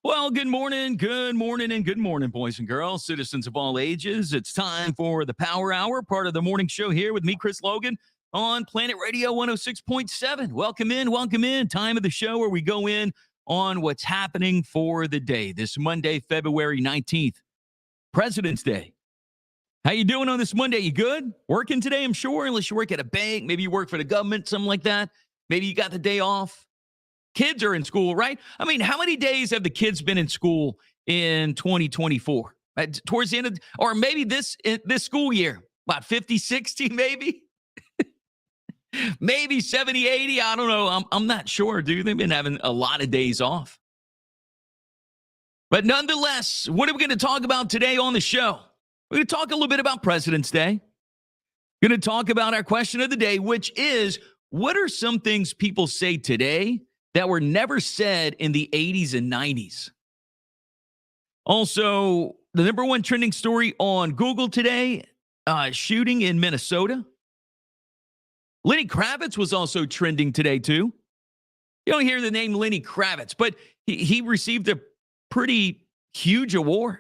Well, good morning, and good morning, boys and girls, citizens of all ages. It's time for the Power Hour, part of the morning show here with me, Chris Logan, on Planet Radio 106.7. Welcome in, welcome in. Time of the show where we go in on what's happening for the day. This Monday, February 19th, President's Day. How you doing on this Monday? You good? Working today, I'm sure, unless you work at a bank. Maybe you work for the government, something like that. Maybe you got the day off. Kids are in school, right? I mean, how many days have the kids been in school in 2024? Towards the end of, or maybe this school year, about 50, 60 maybe? Maybe 70, 80, I don't know. I'm not sure, dude. They've been having a lot of days off. But nonetheless, what are we going to talk about today on the show? We're going to talk a little bit about President's Day. We're going to talk about our question of the day, which is, what are some things people say today that were never said in the 80s and 90s? Also, the number one trending story on Google today, shooting in Minnesota. Lenny Kravitz was also trending today, too. You don't hear the name Lenny Kravitz, but he received a pretty huge award.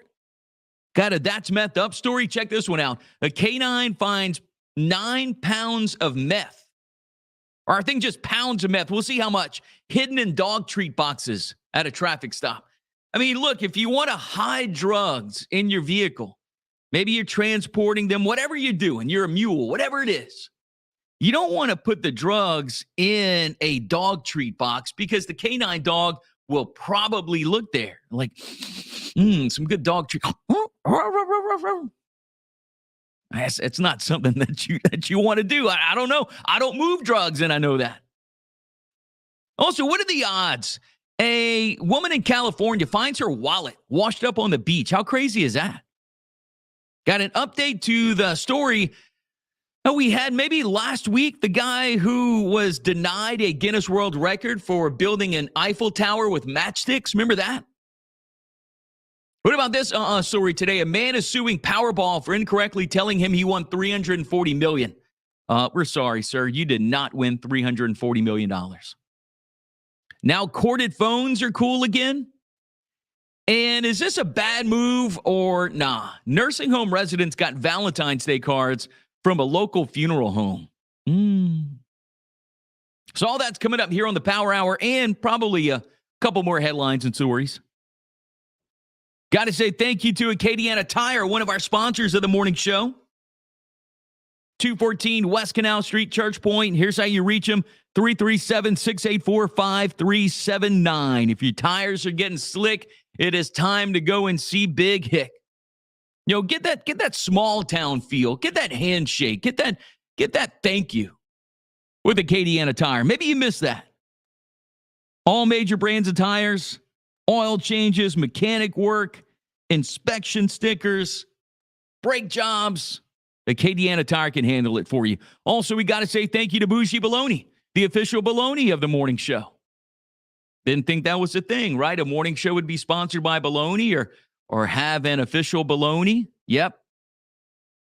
Got a That's Meth'ed Up story. Check this one out. A canine finds 9 pounds of meth. Or I think just pounds of meth. We'll see how much. Hidden in dog treat boxes at a traffic stop. I mean, look, if you want to hide drugs in your vehicle, maybe you're transporting them, whatever you're doing, you're a mule, whatever it is, you don't want to put the drugs in a dog treat box because the canine dog will probably look there like, some good dog treat. It's not something that you want to do. I don't know. I don't move drugs, and I know that. Also, what are the odds? A woman in California finds her wallet washed up on the beach. How crazy is that? Got an update to the story we had maybe last week. The guy who was denied a Guinness World Record for building an Eiffel Tower with matchsticks. Remember that? What about this story today? A man is suing Powerball for incorrectly telling him he won $340 million. We're sorry, sir. You did not win $340 million. Now corded phones are cool again. And is this a bad move or nah? Nursing home residents got Valentine's Day cards from a local funeral home. So all that's coming up here on the Power Hour and probably a couple more headlines and stories. Got to say thank you to Acadiana Tire, one of our sponsors of the morning show. 214 West Canal Street, Church Point. Here's how you reach them. 337-684-5379. If your tires are getting slick, it is time to go and see Big Hick. You know, get that small town feel. Get that handshake. Get that thank you with Acadiana Tire. Maybe you missed that. All major brands of tires, oil changes, mechanic work, inspection stickers, brake jobs. Acadiana Tire can handle it for you. Also, we got to say thank you to Bougie Bologna, the official bologna of the morning show. Didn't think that was a thing, right? A morning show would be sponsored by bologna or have an official bologna. Yep.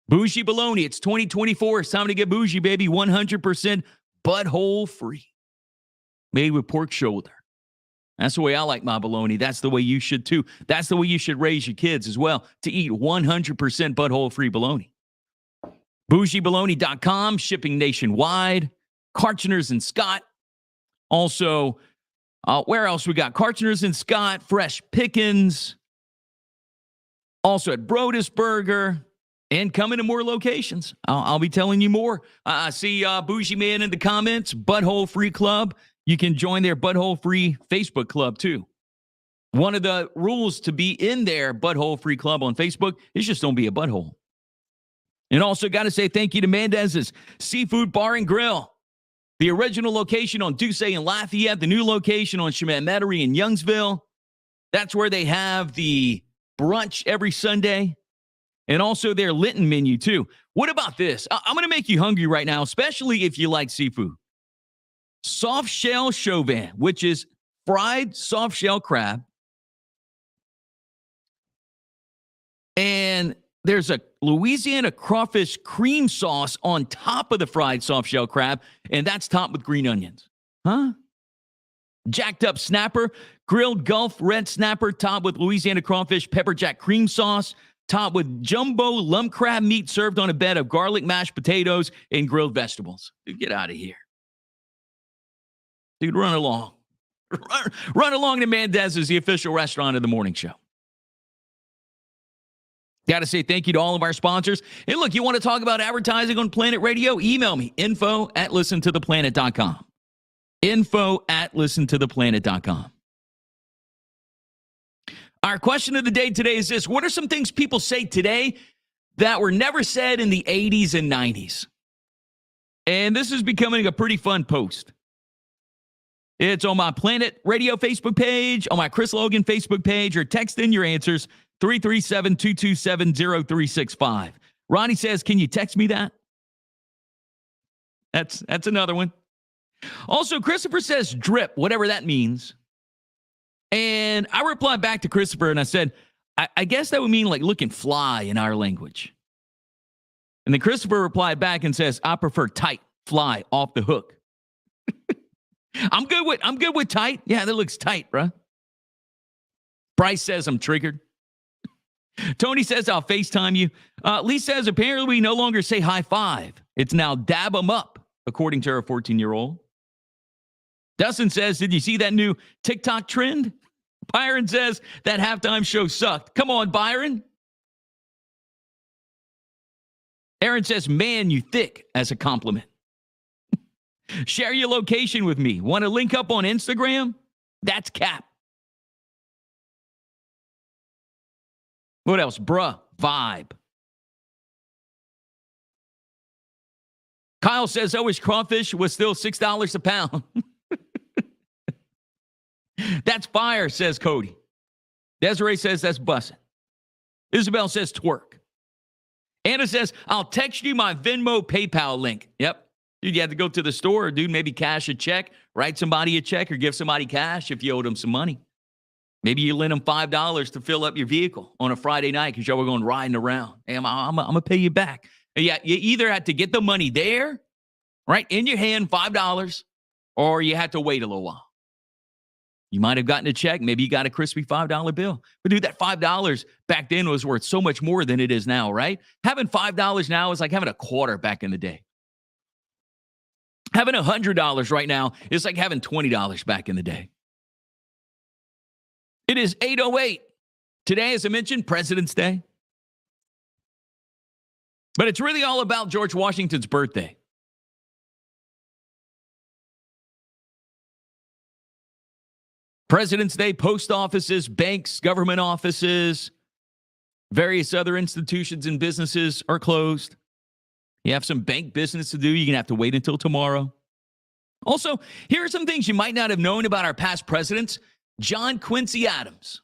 Bougie Bologna. It's 2024. It's time to get bougie, baby. 100% butthole free. Made with pork shoulder. That's the way I like my bologna. That's the way you should too. That's the way you should raise your kids as well, to eat 100% butthole-free bologna. BougieBologna.com, shipping nationwide. Karchners and Scott. Also, where else we got? Karchners and Scott, Fresh Pickens. Also at Brodusburger. And coming to more locations. I'll be telling you more. I see Bougie Man in the comments, Butthole Free Club. You can join their Butthole Free Facebook club, too. One of the rules to be in their Butthole Free Club on Facebook is just don't be a butthole. And also got to say thank you to Mendez's Seafood Bar and Grill. The original location on Ducey and Lafayette, the new location on Chemin Metairie in Youngsville. That's where they have the brunch every Sunday. And also their Lenten menu, too. What about this? I'm going to make you hungry right now, especially if you like seafood. Soft shell chauvin, which is fried soft shell crab. And there's a Louisiana crawfish cream sauce on top of the fried soft shell crab, and that's topped with green onions. Huh? Jacked up snapper, grilled Gulf red snapper, topped with Louisiana crawfish, pepper jack cream sauce, topped with jumbo lump crab meat served on a bed of garlic mashed potatoes and grilled vegetables. Dude, get out of here. Dude, run along. Run along to Mendez's, the official restaurant of the morning show. Got to say thank you to all of our sponsors. And look, you want to talk about advertising on Planet Radio? Email me, info@listentotheplanet.com. info@listentotheplanet.com. Our question of the day today is this. What are some things people say today that were never said in the 80s and 90s? And this is becoming a pretty fun post. It's on my Planet Radio Facebook page, on my Chris Logan Facebook page, or text in your answers, 337-227-0365. Ronnie says, can you text me that? That's another one. Also, Christopher says drip, whatever that means. And I replied back to Christopher and I said, I guess that would mean like looking fly in our language. And then Christopher replied back and says, I prefer tight, fly, off the hook. I'm good with tight. Yeah, that looks tight, bro. Bryce says I'm triggered. Tony says I'll FaceTime you. Lee says apparently we no longer say high five. It's now dab 'em up, according to our 14-year-old. Dustin says, did you see that new TikTok trend? Byron says that halftime show sucked. Come on, Byron. Aaron says, man, you thick, as a compliment. Share your location with me. Want to link up on Instagram? That's cap. What else? Bruh, vibe. Kyle says, I wish crawfish was still $6 a pound. That's fire, says Cody. Desiree says that's bussin'. Isabel says twerk. Anna says, I'll text you my Venmo PayPal link. Yep. You had to go to the store, dude, maybe cash a check, write somebody a check, or give somebody cash if you owed them some money. Maybe you lend them $5 to fill up your vehicle on a Friday night because y'all were going riding around. Hey, I'm going to pay you back. Yeah, you either had to get the money there, right, in your hand, $5, or you had to wait a little while. You might have gotten a check. Maybe you got a crispy $5 bill. But, dude, that $5 back then was worth so much more than it is now, right? Having $5 now is like having a quarter back in the day. Having $100 right now is like having $20 back in the day. It is 8:08. Today, as I mentioned, President's Day. But it's really all about George Washington's birthday. President's Day, post offices, banks, government offices, various other institutions and businesses are closed. You have some bank business to do. You're going to have to wait until tomorrow. Also, here are some things you might not have known about our past presidents. John Quincy Adams.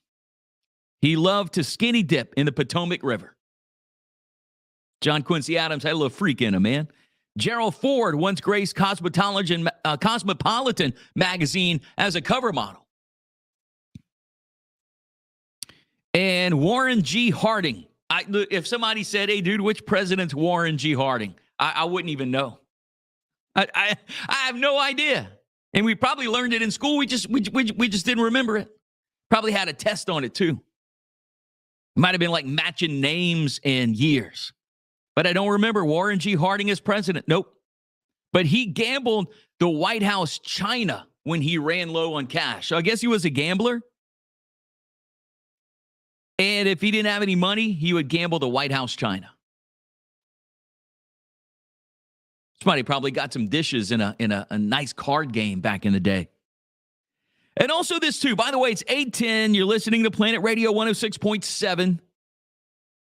He loved to skinny dip in the Potomac River. John Quincy Adams had a little freak in him, man. Gerald Ford once graced Cosmopolitan magazine as a cover model. And Warren G. Harding. If somebody said, hey, dude, which president's Warren G. Harding? I wouldn't even know. I have no idea. And we probably learned it in school. We just didn't remember it. Probably had a test on it, too. It might have been like matching names and years. But I don't remember Warren G. Harding as president. Nope. But he gambled the White House China when he ran low on cash. So I guess he was a gambler. And if he didn't have any money, he would gamble the White House China. Somebody probably got some dishes in a nice card game back in the day. And also this too. By the way, it's 8:10. You're listening to Planet Radio 106.7.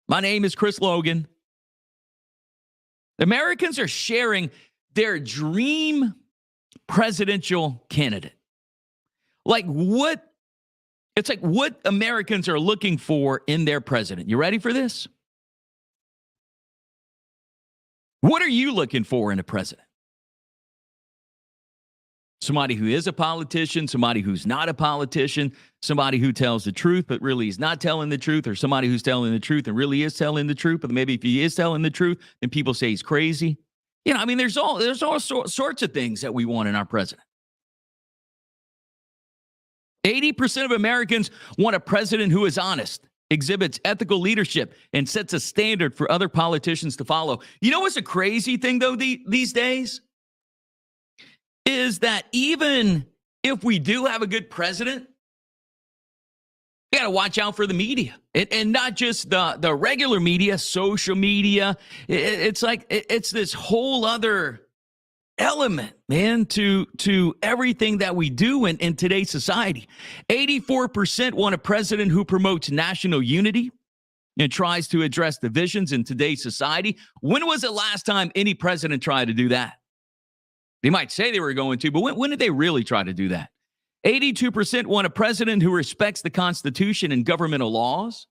My name is Chris Logan. Americans are sharing their dream presidential candidate. It's like what Americans are looking for in their president. You ready for this? What are you looking for in a president? Somebody who is a politician, somebody who's not a politician, somebody who tells the truth but really is not telling the truth, or somebody who's telling the truth and really is telling the truth, but maybe if he is telling the truth, then people say he's crazy. You know, I mean, there's all sorts of things that we want in our president. 80% of Americans want a president who is honest, exhibits ethical leadership, and sets a standard for other politicians to follow. You know what's a crazy thing, though, these days? Is that even if we do have a good president, you got to watch out for the media. And not just the regular media, social media. It's like it's this whole other element, man, to everything that we do in today's society. 84% want a president who promotes national unity and tries to address divisions in today's society. When was the last time any president tried to do that? They might say they were going to, but when did they really try to do that? 82% want a president who respects the Constitution and governmental laws.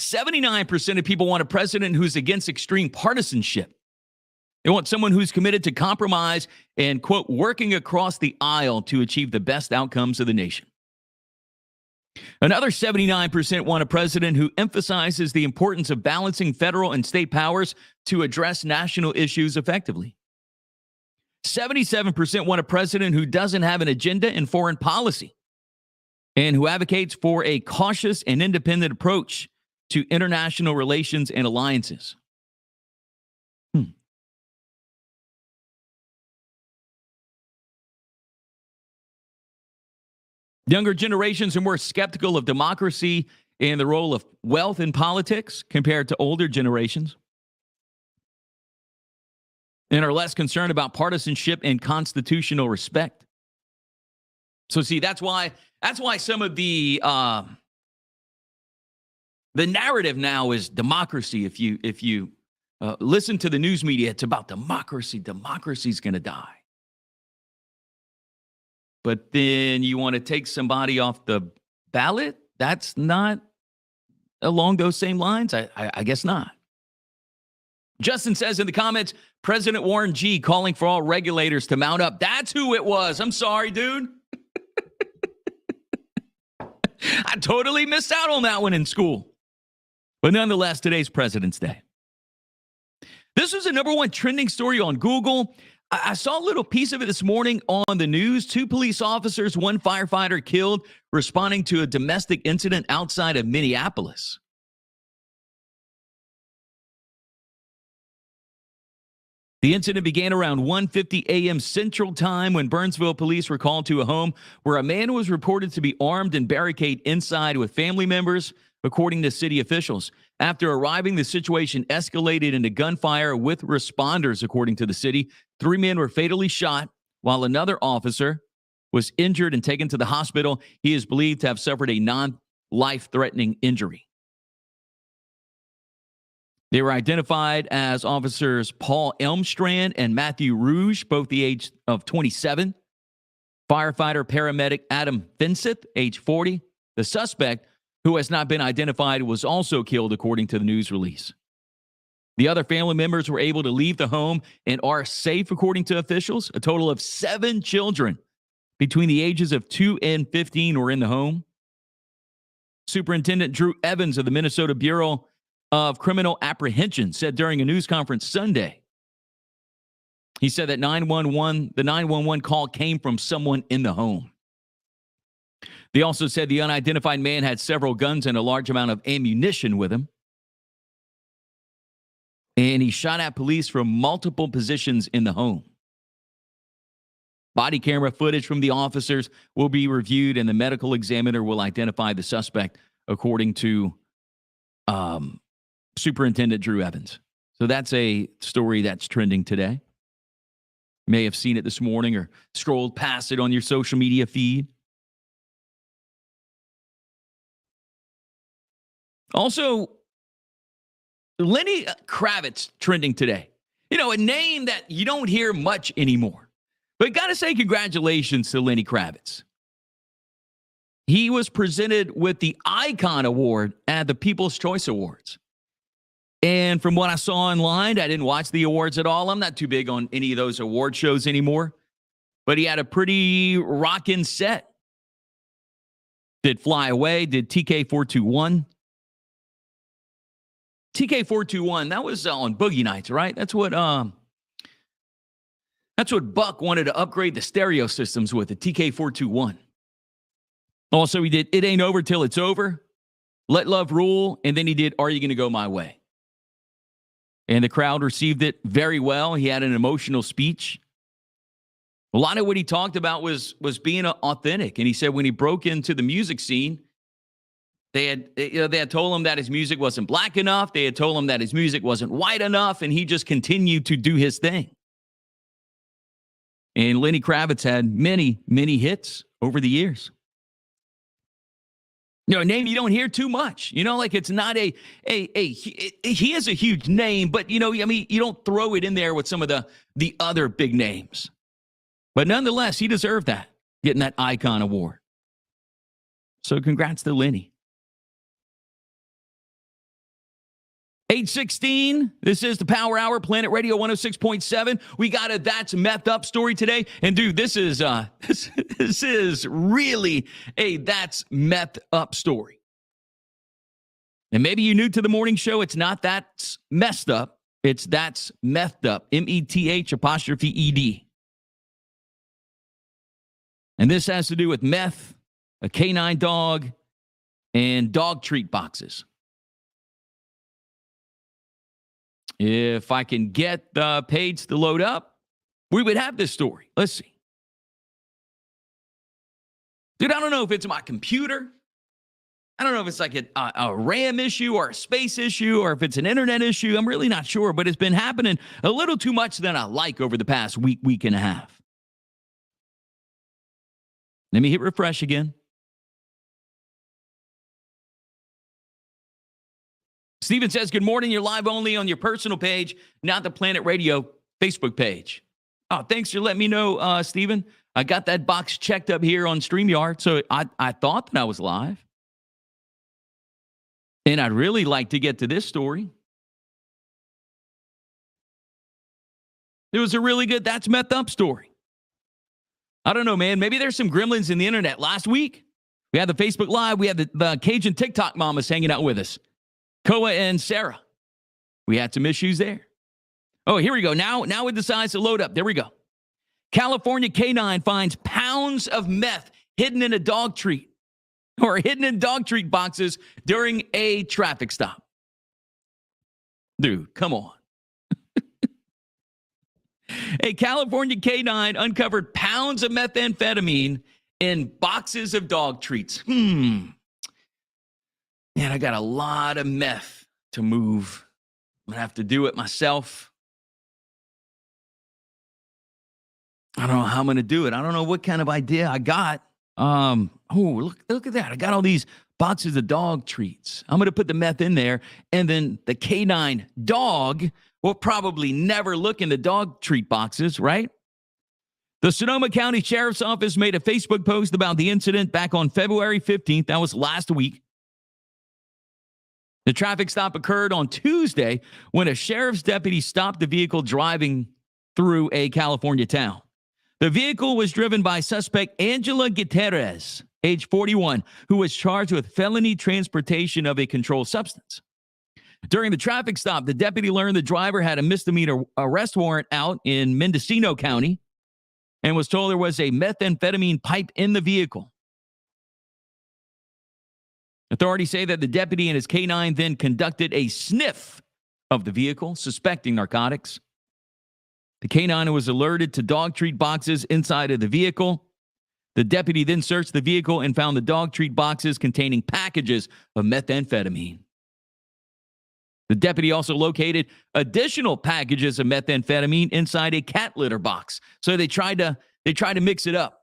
79% of people want a president who's against extreme partisanship. They want someone who's committed to compromise and, quote, working across the aisle to achieve the best outcomes of the nation. Another 79% want a president who emphasizes the importance of balancing federal and state powers to address national issues effectively. 77% want a president who doesn't have an agenda in foreign policy and who advocates for a cautious and independent approach to international relations and alliances. Younger generations are more skeptical of democracy and the role of wealth in politics compared to older generations, and are less concerned about partisanship and constitutional respect. So see, that's why some of the narrative now is democracy. If you listen to the news media, it's about democracy. Democracy's going to die. But then you want to take somebody off the ballot? That's not along those same lines? I guess not. Justin says in the comments, President Warren G. calling for all regulators to mount up. That's who it was. I'm sorry, dude. I totally missed out on that one in school. But nonetheless, today's President's Day. This was a #1 trending story on Google. I saw a little piece of it this morning on the news. 2 police officers, 1 firefighter killed responding to a domestic incident outside of Minneapolis. The incident began around 1:50 a.m. Central Time when Burnsville police were called to a home where a man was reported to be armed and barricaded inside with family members, according to city officials. After arriving, the situation escalated into gunfire with responders, according to the city. 3 men were fatally shot, while another officer was injured and taken to the hospital. He is believed to have suffered a non-life-threatening injury. They were identified as officers Paul Elmstrand and Matthew Rouge, both the age of 27. Firefighter paramedic Adam Vincent, age 40. The suspect, who has not been identified, was also killed, according to the news release. The other family members were able to leave the home and are safe, according to officials. A total of 7 children between the ages of 2 and 15 were in the home. Superintendent Drew Evans of the Minnesota Bureau of Criminal Apprehension said during a news conference Sunday, he said that the 911 call came from someone in the home. They also said the unidentified man had several guns and a large amount of ammunition with him. And he shot at police from multiple positions in the home. Body camera footage from the officers will be reviewed, and the medical examiner will identify the suspect, according to Superintendent Drew Evans. So that's a story that's trending today. You may have seen it this morning or scrolled past it on your social media feed. Also, Lenny Kravitz trending today. You know, a name that you don't hear much anymore. But got to say congratulations to Lenny Kravitz. He was presented with the Icon Award at the People's Choice Awards. And from what I saw online, I didn't watch the awards at all. I'm not too big on any of those award shows anymore. But he had a pretty rockin' set. Did Fly Away, did TK421. TK421, that was on Boogie Nights, right? That's what That's what Buck wanted to upgrade the stereo systems with, the TK421. Also, he did It Ain't Over Till It's Over, Let Love Rule, and then he did Are You Gonna Go My Way? And the crowd received it very well. He had an emotional speech. A lot of what he talked about was being authentic. And he said when he broke into the music scene, they had told him that his music wasn't black enough. They had told him that his music wasn't white enough, and he just continued to do his thing. And Lenny Kravitz had many, many hits over the years. A name you don't hear too much. Like it's not he is a huge name, but you don't throw it in there with some of the other big names. But nonetheless, he deserved that, getting that Icon Award. So congrats to Lenny. 8:16, this is the Power Hour, Planet Radio 106.7. We got a That's Meth'ed Up story today. And dude, this is this is really a That's Meth'ed Up story. And maybe you're new to the morning show. It's not That's Messed Up. It's That's Meth'ed Up. METH''ED. And this has to do with meth, a canine dog, and dog treat boxes. If I can get the page to load up, we would have this story. Let's see. Dude, I don't know if it's my computer. I don't know if it's like a RAM issue or a space issue or if it's an internet issue. I'm really not sure, but it's been happening a little too much than I like over the past week and a half. Let me hit refresh again. Steven says, good morning. You're live only on your personal page, not the Planet Radio Facebook page. Oh, thanks for letting me know, Steven. I got that box checked up here on StreamYard, so I thought that I was live. And I'd really like to get to this story. It was a really good That's Meth'ed Up story. I don't know, man. Maybe there's some gremlins in the internet. Last week, we had the Facebook Live. We had the Cajun TikTok mamas hanging out with us. Koa and Sarah. We had some issues there. Oh, here we go. Now it decides to load up. There we go. California canine finds pounds of meth hidden in a dog treat or hidden in dog treat boxes during a traffic stop. Dude, come on. A California canine uncovered pounds of methamphetamine in boxes of dog treats. Man, I got a lot of meth to move. I'm going to have to do it myself. I don't know how I'm going to do it. I don't know what kind of idea I got. Look at that. I got all these boxes of dog treats. I'm going to put the meth in there, and then the canine dog will probably never look in the dog treat boxes, right? The Sonoma County Sheriff's Office made a Facebook post about the incident back on February 15th. That was last week. The traffic stop occurred on Tuesday when a sheriff's deputy stopped the vehicle driving through a California town. The vehicle was driven by suspect Angela Gutierrez, age 41, who was charged with felony transportation of a controlled substance. During the traffic stop, the deputy learned the driver had a misdemeanor arrest warrant out in Mendocino County and was told there was a methamphetamine pipe in the vehicle. Authorities say that the deputy and his canine then conducted a sniff of the vehicle, suspecting narcotics. The canine was alerted to dog treat boxes inside of the vehicle. The deputy then searched the vehicle and found the dog treat boxes containing packages of methamphetamine. The deputy also located additional packages of methamphetamine inside a cat litter box. So they tried to mix it up.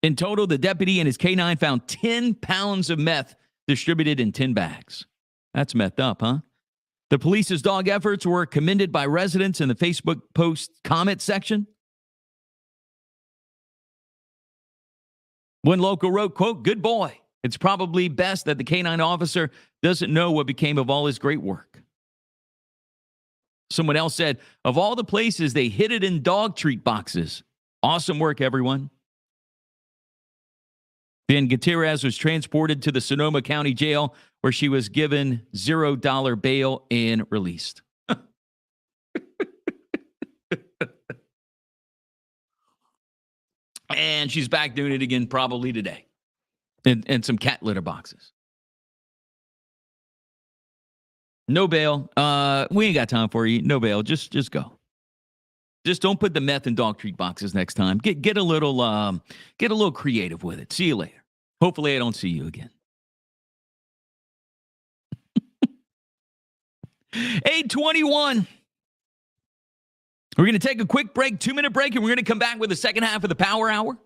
In total, the deputy and his canine found 10 pounds of meth distributed in 10 bags. That's messed up, huh? The police's dog efforts were commended by residents in the Facebook post comment section. One local wrote, quote, "Good boy. It's probably best that the canine officer doesn't know what became of all his great work." Someone else said, "Of all the places they hid it in dog treat boxes. Awesome work, everyone." Then Gutierrez was transported to the Sonoma County Jail, where she was given $0 bail and released. And she's back doing it again probably today. And some cat litter boxes. No bail. We ain't got time for you. No bail. Just go. Just don't put the meth in dog treat boxes next time. Get a little creative with it. See you later. Hopefully I don't see you again. 8:21. We're going to take a quick break, 2-minute break, and we're going to come back with the second half of the Power Hour.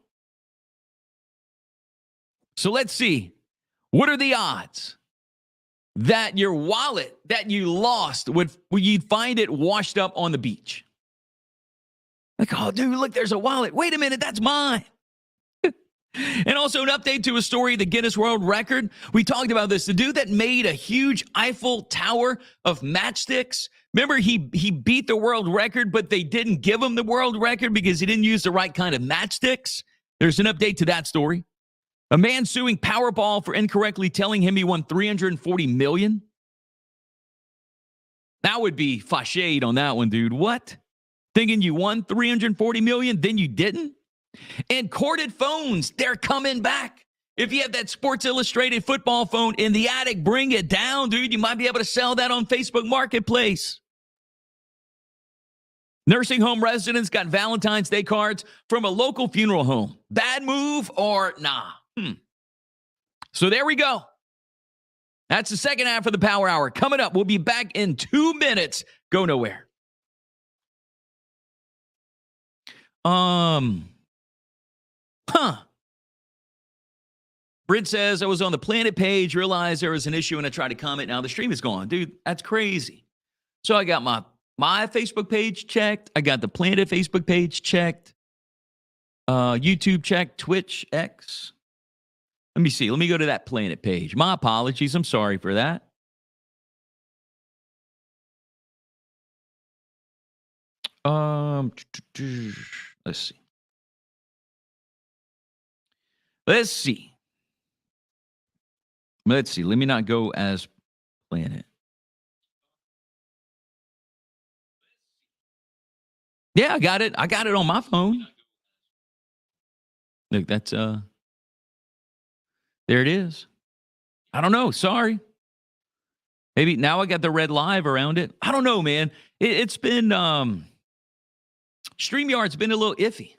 So let's see. What are the odds that your wallet that you lost you'd find it washed up on the beach? Like, oh, dude, look, there's a wallet. Wait a minute, that's mine. And also an update to a story, the Guinness World Record. We talked about this. The dude that made a huge Eiffel Tower of matchsticks. Remember, he beat the world record, but they didn't give him the world record because he didn't use the right kind of matchsticks. There's an update to that story. A man suing Powerball for incorrectly telling him he won $340 million. That would be fashade on that one, dude. What? Thinking you won $340 million, then you didn't? And corded phones, they're coming back. If you have that Sports Illustrated football phone in the attic, bring it down, dude. You might be able to sell that on Facebook Marketplace. Nursing home residents got Valentine's Day cards from a local funeral home. Bad move or nah? So there we go. That's the second half of the Power Hour. Coming up, we'll be back in 2 minutes. Go nowhere. Brent says, I was on the Planet page, realized there was an issue, and I tried to comment. Now the stream is gone. Dude, that's crazy. So I got my Facebook page checked. I got the Planet Facebook page checked. YouTube checked. Twitch, X. Let me see. Let me go to that Planet page. My apologies. I'm sorry for that. Let's see. Let's see. Let me not go as Planet. Yeah, I got it. I got it on my phone. Look, that's there it is. I don't know. Sorry. Maybe now I got the red live around it. I don't know, man. It's been StreamYard's been a little iffy.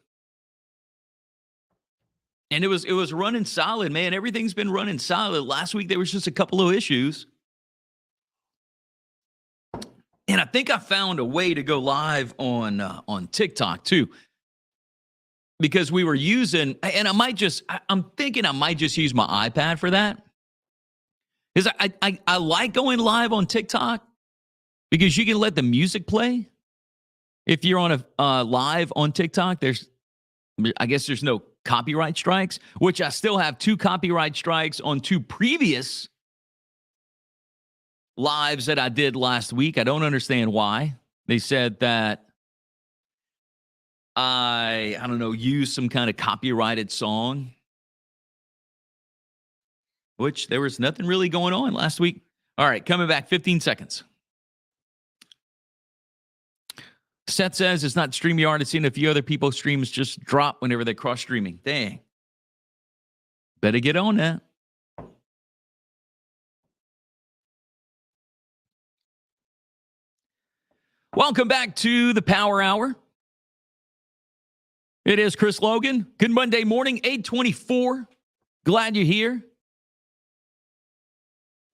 And it was running solid, man. Everything's been running solid. Last week there was just a couple of issues. And I think I found a way to go live on TikTok too. Because we were using, and I'm thinking I might just use my iPad for that. Because I like going live on TikTok because you can let the music play. If you're on a live on TikTok, I guess there's no copyright strikes, which I still have 2 copyright strikes on 2 previous lives that I did last week. I don't understand why. They said that I don't know, used some kind of copyrighted song, which there was nothing really going on last week. All right, coming back, 15 seconds. Seth says it's not StreamYard. It's seen a few other people's streams just drop whenever they cross streaming. Dang. Better get on that. Welcome back to the Power Hour. It is Chris Logan. Good Monday morning, 8:24. Glad you're here.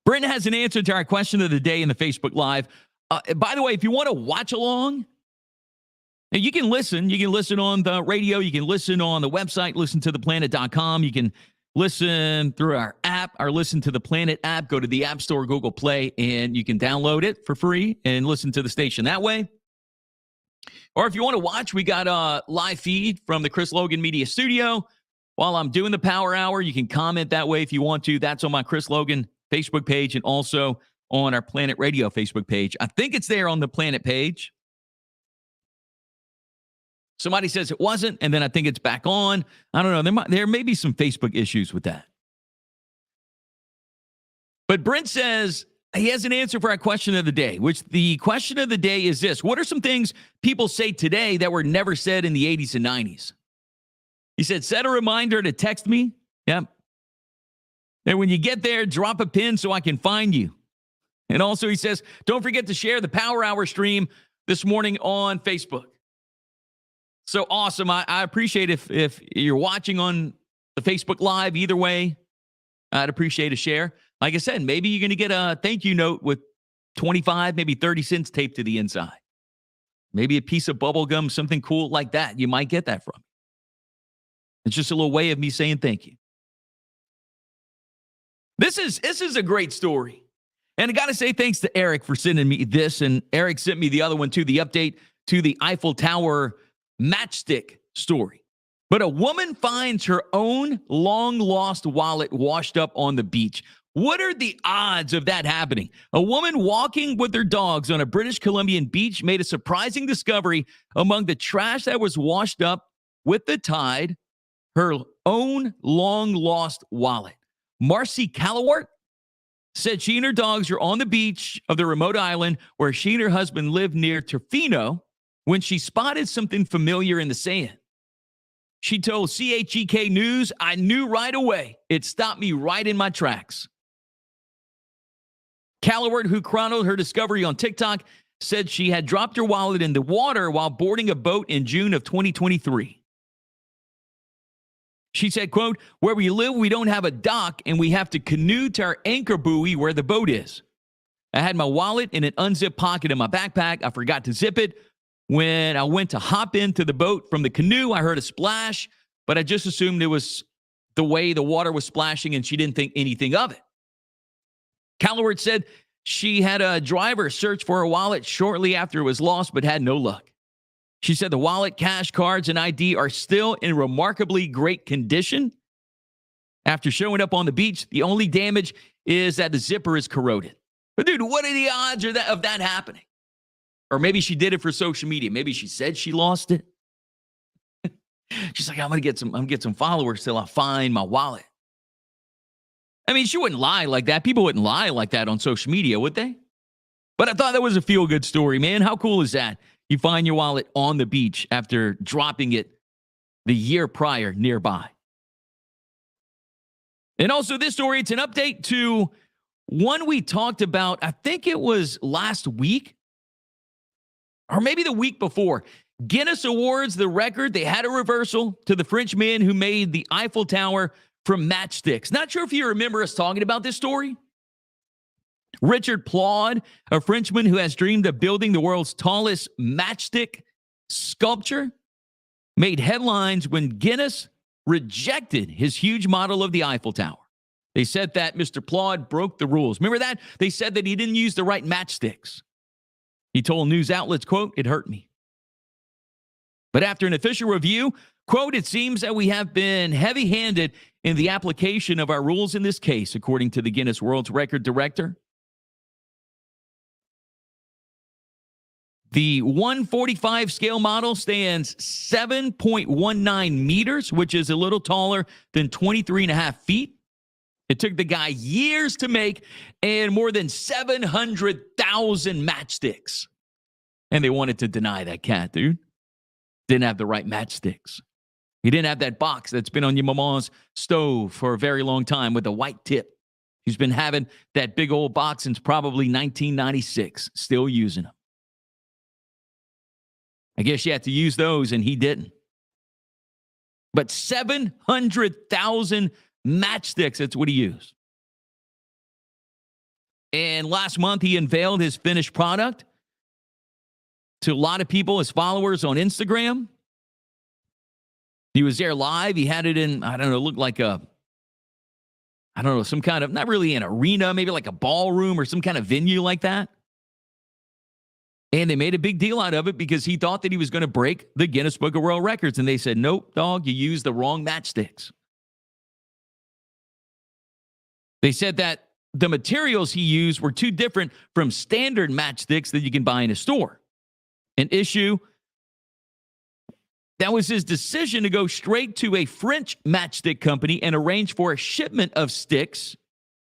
Brent has an answer to our question of the day in the Facebook Live. By the way, if you want to watch along, you can listen. You can listen on the radio. You can listen on the website, listen to theplanet.com. You can listen through our app, or listen to the Planet app. Go to the App Store, Google Play, and you can download it for free and listen to the station that way. Or if you want to watch, we got a live feed from the Chris Logan Media Studio. While I'm doing the Power Hour, you can comment that way if you want to. That's on my Chris Logan Facebook page and also on our Planet Radio Facebook page. I think it's there on the Planet page. Somebody says it wasn't, and then I think it's back on. I don't know. There may be some Facebook issues with that. But Brent says he has an answer for our question of the day, which the question of the day is this. What are some things people say today that were never said in the 80s and 90s? He said, set a reminder to text me. Yep. And when you get there, drop a pin so I can find you. And also, he says, don't forget to share the Power Hour stream this morning on Facebook. So awesome. I appreciate if you're watching on the Facebook Live. Either way, I'd appreciate a share. Like I said, maybe you're going to get a thank you note with 25, maybe 30 cents taped to the inside. Maybe a piece of bubble gum, something cool like that. You might get that from. It's just a little way of me saying thank you. This is a great story. And I got to say thanks to Eric for sending me this. And Eric sent me the other one too, the update to the Eiffel Tower matchstick story. But a woman finds her own long-lost wallet washed up on the beach. What are the odds of that happening? A woman walking with her dogs on a British Columbian beach made a surprising discovery among the trash that was washed up with the tide, her own long-lost wallet. Marcy Callowart said she and her dogs are on the beach of the remote island where she and her husband live near Tofino when she spotted something familiar in the sand. She told CHEK News, I knew right away. It stopped me right in my tracks. Callowart, who chronicled her discovery on TikTok, said she had dropped her wallet in the water while boarding a boat in June of 2023. She said, quote, where we live, we don't have a dock, and we have to canoe to our anchor buoy where the boat is. I had my wallet in an unzipped pocket in my backpack. I forgot to zip it. When I went to hop into the boat from the canoe, I heard a splash, but I just assumed it was the way the water was splashing, and she didn't think anything of it. Callowart said she had a driver search for her wallet shortly after it was lost, but had no luck. She said the wallet, cash, cards, and ID are still in remarkably great condition. After showing up on the beach, the only damage is that the zipper is corroded. But dude, what are the odds of that happening? Or maybe she did it for social media. Maybe she said she lost it. She's like, I'm gonna get some followers till I find my wallet. I mean, she wouldn't lie like that. People wouldn't lie like that on social media, would they? But I thought that was a feel-good story, man. How cool is that? You find your wallet on the beach after dropping it the year prior nearby. And also this story, it's an update to one we talked about, I think it was last week, or maybe the week before. Guinness awards the record. They had a reversal to the French man who made the Eiffel Tower from matchsticks. Not sure if you remember us talking about this story. Richard Plaud, a Frenchman who has dreamed of building the world's tallest matchstick sculpture, made headlines when Guinness rejected his huge model of the Eiffel Tower. They said that Mr. Plaud broke the rules. Remember that? They said that he didn't use the right matchsticks. He told news outlets, quote, it hurt me. But after an official review, quote, it seems that we have been heavy-handed in the application of our rules in this case, according to the Guinness World Record director. The 145 scale model stands 7.19 meters, which is a little taller than 23.5 feet. It took the guy years to make and more than 700,000 matchsticks. And they wanted to deny that cat, dude. Didn't have the right matchsticks. He didn't have that box that's been on your mama's stove for a very long time with a white tip. He's been having that big old box since probably 1996, still using them. I guess you had to use those, and he didn't. But 700,000 matchsticks, that's what he used. And last month, he unveiled his finished product to a lot of people, his followers on Instagram. He was there live. He had it in, I don't know, looked like some kind of, not really an arena, maybe like a ballroom or some kind of venue like that. And they made a big deal out of it because he thought that he was going to break the Guinness Book of World Records. And they said, nope, dog, you used the wrong matchsticks. They said that the materials he used were too different from standard matchsticks that you can buy in a store. An issue that was his decision to go straight to a French matchstick company and arrange for a shipment of sticks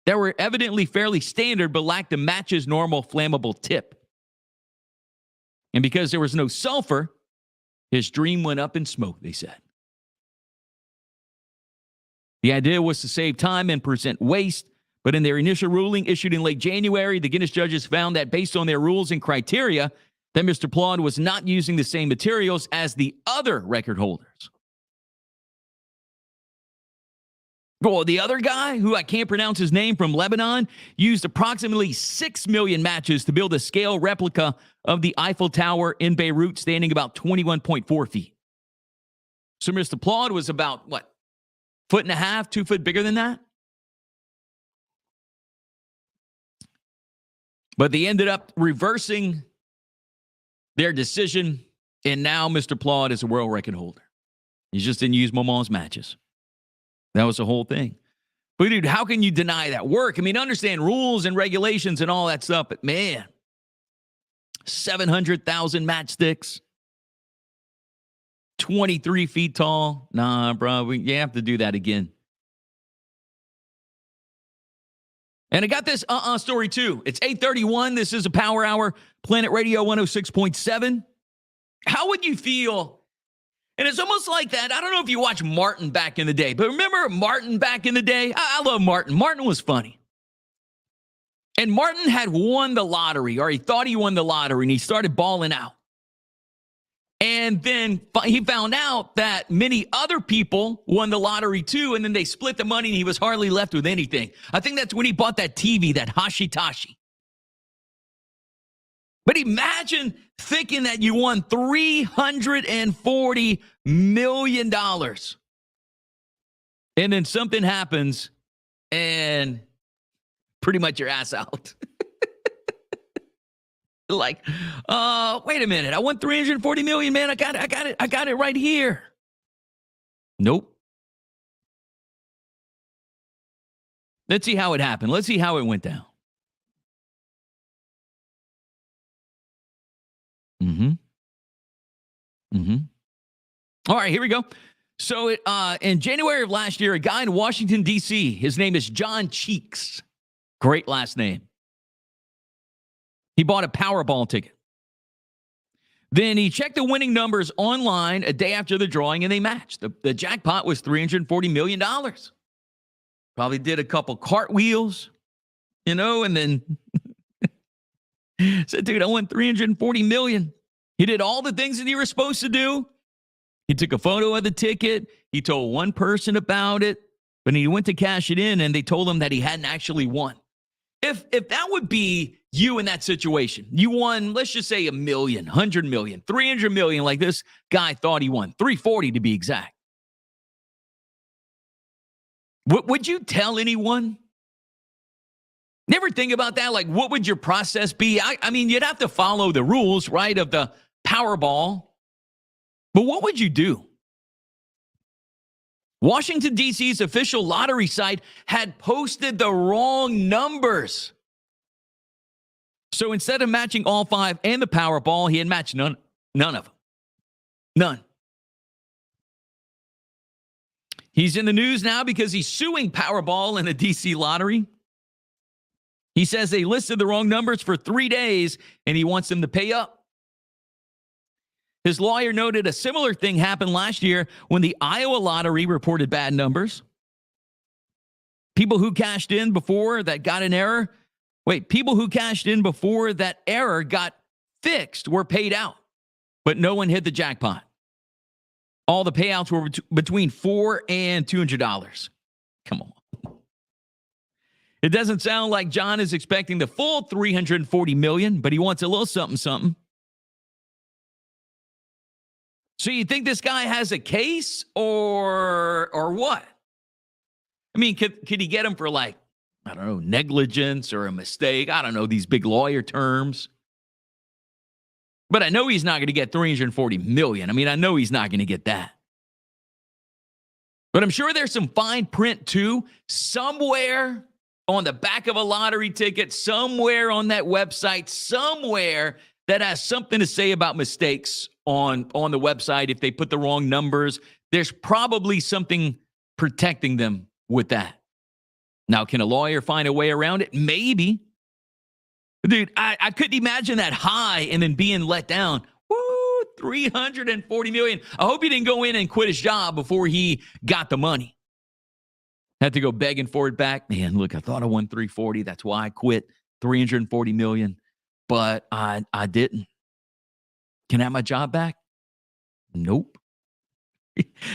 that were evidently fairly standard but lacked the match's normal flammable tip. And because there was no sulfur, his dream went up in smoke, they said. The idea was to save time and present waste, but in their initial ruling issued in late January, the Guinness judges found that based on their rules and criteria, that Mr. Plaud was not using the same materials as the other record holders. Well, the other guy, who I can't pronounce his name, from Lebanon, used approximately 6 million matches to build a scale replica of the Eiffel Tower in Beirut, standing about 21.4 feet. So Mr. Plaud was about, what, 1.5 feet, 2 foot bigger than that? But they ended up reversing their decision, and now Mr. Plaud is a world record holder. He just didn't use Maman's matches. That was the whole thing. But, dude, how can you deny that work? I mean, understand rules and regulations and all that stuff, but, man, 700,000 matchsticks, 23 feet tall. Nah, bro, you have to do that again. And I got this story, too. It's 8:31. This is a Power Hour, Planet Radio 106.7. How would you feel? And it's almost like that. I don't know if you watched Martin back in the day, but remember Martin back in the day? I love Martin. Martin was funny. And Martin had won the lottery, or he thought he won the lottery, and he started balling out. And then he found out that many other people won the lottery too, and then they split the money, and he was hardly left with anything. I think that's when he bought that TV, that Hashitashi. But imagine thinking that you won $340 million. And then something happens, and pretty much your ass out. Like, wait a minute. I won $340 million, man. I got it right here. Nope. Let's see how it happened. Let's see how it went down. All right, here we go. So in January of last year, a guy in Washington, D.C., his name is John Cheeks. Great last name. He bought a Powerball ticket. Then he checked the winning numbers online a day after the drawing, and they matched. The jackpot was $340 million. Probably did a couple cartwheels, and then said, dude, I won $340 million. He did all the things that he was supposed to do. He took a photo of the ticket. He told one person about it, but he went to cash it in, and they told him that he hadn't actually won. If that would be you in that situation, you won, let's just say $1 million, $100 million, $300 million, like this guy thought he won, 340 to be exact. Would you tell anyone? Never think about that. Like, what would your process be? I mean, you'd have to follow the rules, right, of the Powerball. But what would you do? Washington, D.C.'s official lottery site had posted the wrong numbers. So instead of matching all 5 and the Powerball, he had matched none of them. None. He's in the news now because he's suing Powerball and the D.C. lottery. He says they listed the wrong numbers for 3 days, and he wants them to pay up. His lawyer noted a similar thing happened last year when the Iowa lottery reported bad numbers. People who cashed in before that got an error. People who cashed in before that error got fixed were paid out, but no one hit the jackpot. All the payouts were between $4 and $200. Come on. It doesn't sound like John is expecting the full $340 million, but he wants a little something. So you think this guy has a case or what? I mean, could he get him for, like, I don't know, negligence or a mistake? I don't know these big lawyer terms. But I know he's not going to get $340 million. I mean, I know he's not going to get that. But I'm sure there's some fine print, too, somewhere on the back of a lottery ticket, somewhere on that website, somewhere that has something to say about mistakes on the website. If they put the wrong numbers, there's probably something protecting them with that. Now, can a lawyer find a way around it? Maybe. Dude, I couldn't imagine that high and then being let down. Woo, $340 million. I hope he didn't go in and quit his job before he got the money. Had to go begging for it back. Man, look, I thought I won 340. That's why I quit. 340 million. But I didn't. Can I have my job back? Nope.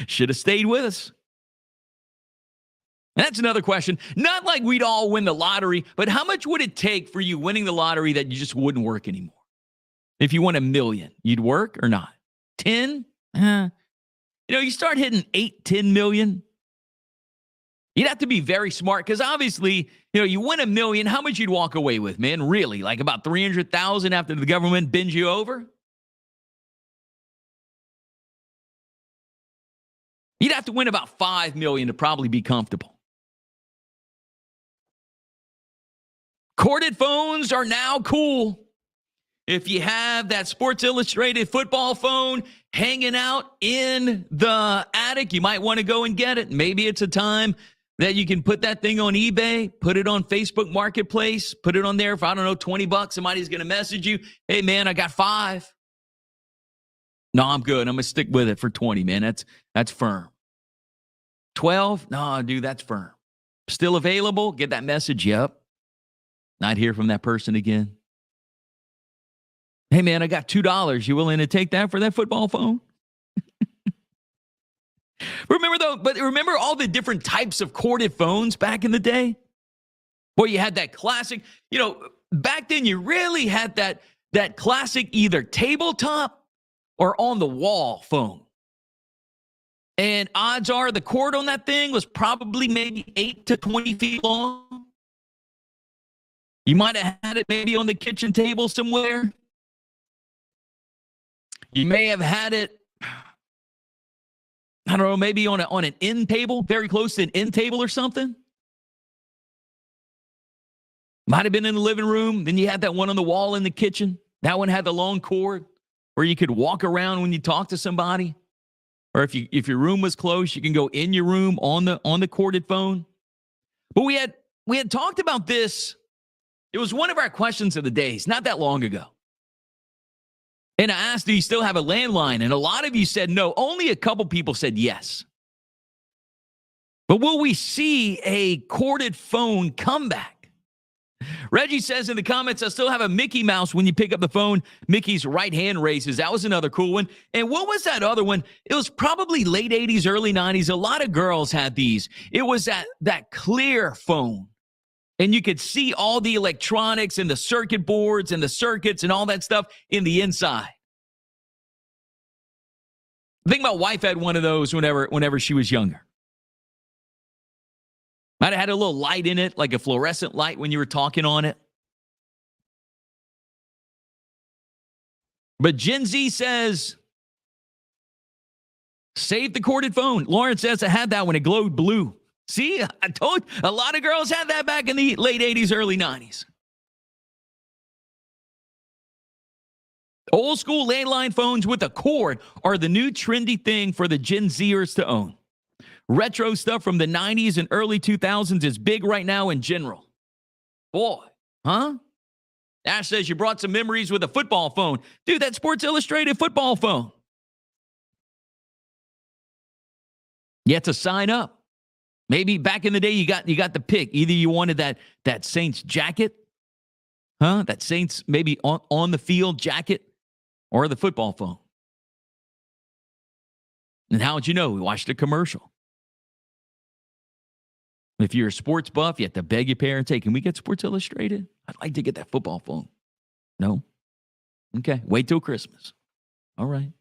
Should have stayed with us. And that's another question. Not like we'd all win the lottery, but how much would it take for you winning the lottery that you just wouldn't work anymore? If you won $1 million, you'd work or not? 10? You start hitting 8, 10 million. You'd have to be very smart because obviously, you win $1 million, how much you'd walk away with, man? Really? Like about 300,000 after the government bends you over? You'd have to win about 5 million to probably be comfortable. Corded phones are now cool. If you have that Sports Illustrated football phone hanging out in the attic, you might want to go and get it. Maybe it's a time that you can put that thing on eBay, put it on Facebook Marketplace, put it on there for, $20. Somebody's going to message you. Hey, man, I got 5. No, I'm good. I'm going to stick with it for 20, man. That's firm. 12? No, dude, that's firm. Still available? Get that message. Yep. Not hear from that person again. Hey, man, I got $2. You willing to take that for that football phone? Remember all the different types of corded phones back in the day? Boy, you had that classic, back then you really had that classic either tabletop or on the wall phone. And odds are the cord on that thing was probably maybe 8 to 20 feet long. You might have had it maybe on the kitchen table somewhere. You may have had it, I don't know, maybe on an end table, very close to an end table or something. Might have been in the living room. Then you had that one on the wall in the kitchen. That one had the long cord where you could walk around when you talk to somebody. Or if your room was closed, you can go in your room on the corded phone. But we had talked about this. It was one of our questions of the days, not that long ago. And I asked, do you still have a landline? And a lot of you said no. Only a couple people said yes. But will we see a corded phone comeback? Reggie says in the comments, I still have a Mickey Mouse when you pick up the phone. Mickey's right hand raises. That was another cool one. And what was that other one? It was probably late 80s, early 90s. A lot of girls had these. It was that clear phone. And you could see all the electronics and the circuit boards and the circuits and all that stuff in the inside. I think my wife had one of those whenever she was younger. Might have had a little light in it, like a fluorescent light when you were talking on it. But Gen Z says, save the corded phone. Lauren says, I had that when it glowed blue. See, I told you, a lot of girls had that back in the late 80s, early 90s. Old school landline phones with a cord are the new trendy thing for the Gen Zers to own. Retro stuff from the 90s and early 2000s is big right now in general. Boy, huh? Ash says you brought some memories with a football phone. Dude, that Sports Illustrated football phone. You had to sign up. Maybe back in the day you got the pick. Either you wanted that Saints jacket, that Saints maybe on the field jacket, or the football phone. And how would you know? We watched a commercial. If you're a sports buff, you have to beg your parents, hey, can we get Sports Illustrated? I'd like to get that football phone. No? Okay, wait till Christmas. All right.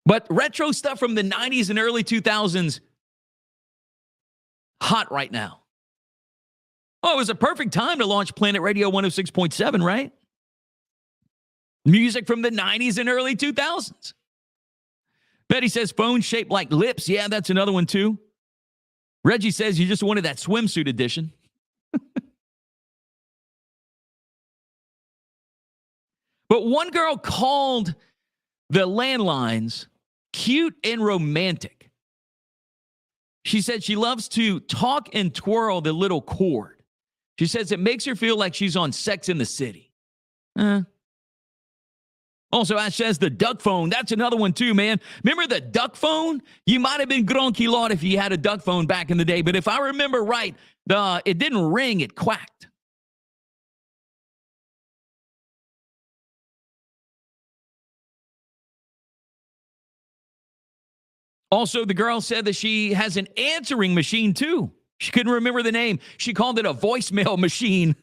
But retro stuff from the 90s and early 2000s, hot right now. Oh, it was a perfect time to launch Planet Radio 106.7, right? Music from the 90s and early 2000s. Betty says phone shaped like lips. Yeah, that's another one too. Reggie says you just wanted that swimsuit edition. But one girl called the landlines cute and romantic. She said she loves to talk and twirl the little cord. She says it makes her feel like she's on Sex in the City. Also, Ash says the duck phone. That's another one too, man. Remember the duck phone? You might have been gronky lot if you had a duck phone back in the day, but if I remember right, it didn't ring, it quacked. Also, the girl said that she has an answering machine too. She couldn't remember the name. She called it a voicemail machine.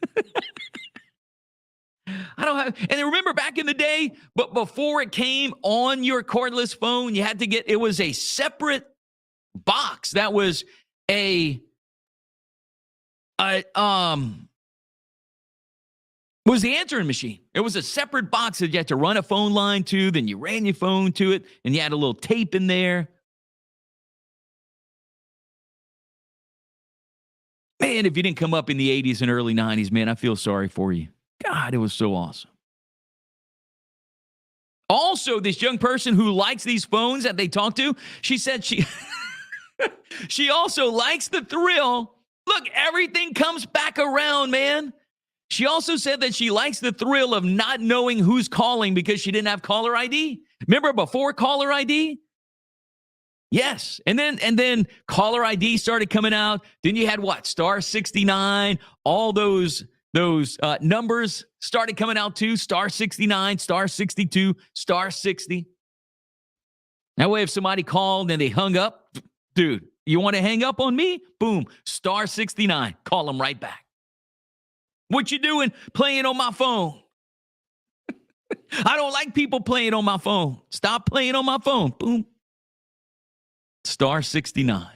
I don't have, and remember back in the day, but before it came on your cordless phone, you had to get, it was a separate box that was was the answering machine. It was a separate box that you had to run a phone line to, then you ran your phone to it, and you had a little tape in there. Man, if you didn't come up in the 80s and early 90s, man, I feel sorry for you. God, it was so awesome. Also, this young person who likes these phones that they talk to, she said she also likes the thrill. Look, everything comes back around, man. She also said that she likes the thrill of not knowing who's calling because she didn't have caller ID. Remember before caller ID? Yes. And then caller ID started coming out. Then you had what? Star 69, all those numbers started coming out too. Star 69, star 62, star 60. That way, if somebody called and they hung up, dude, you want to hang up on me? Boom, star 69. Call them right back. What you doing playing on my phone? I don't like people playing on my phone. Stop playing on my phone. Boom. Star 69.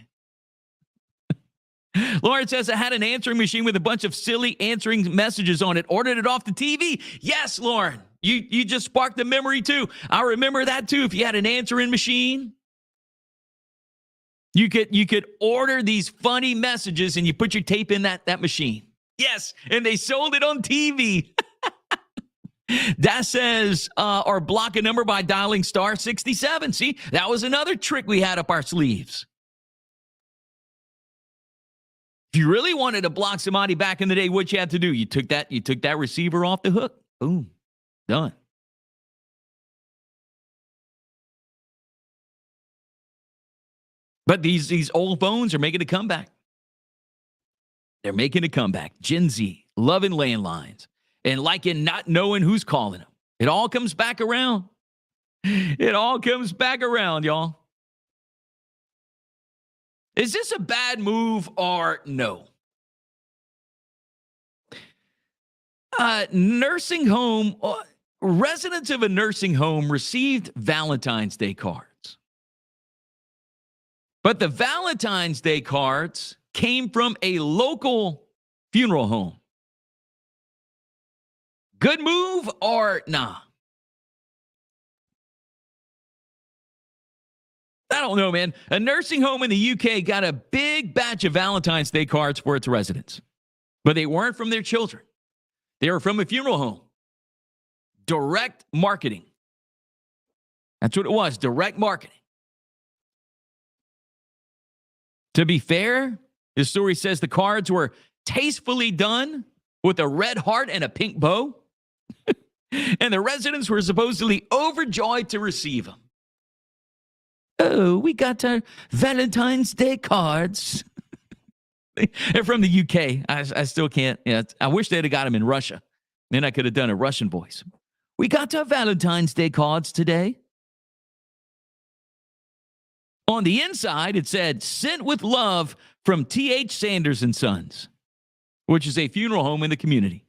Lauren says, I had an answering machine with a bunch of silly answering messages on it. Ordered it off the TV. Yes, Lauren. You just sparked the memory too. I remember that too. If you had an answering machine, you could order these funny messages and you put your tape in that machine. Yes, and they sold it on TV. That says, or block a number by dialing star 67. See, that was another trick we had up our sleeves. If you really wanted to block somebody back in the day, what you had to do? You took that receiver off the hook. Boom. Done. But these old phones are making a comeback. They're making a comeback. Gen Z, loving landlines, and liking not knowing who's calling them. It all comes back around. It all comes back around, y'all. Is this a bad move or no? Nursing home, residents of a nursing home received Valentine's Day cards. But the Valentine's Day cards came from a local funeral home. Good move or nah? I don't know, man. A nursing home in the UK got a big batch of Valentine's Day cards for its residents, but they weren't from their children. They were from a funeral home. Direct marketing. That's what it was, direct marketing. To be fair, the story says the cards were tastefully done with a red heart and a pink bow, and the residents were supposedly overjoyed to receive them. Oh, we got our Valentine's Day cards. They're from the UK. I still can't. Yeah, I wish they'd have got them in Russia. Then I could have done a Russian voice. We got our Valentine's Day cards today. On the inside, it said, sent with love from T.H. Sanders and Sons, which is a funeral home in the community.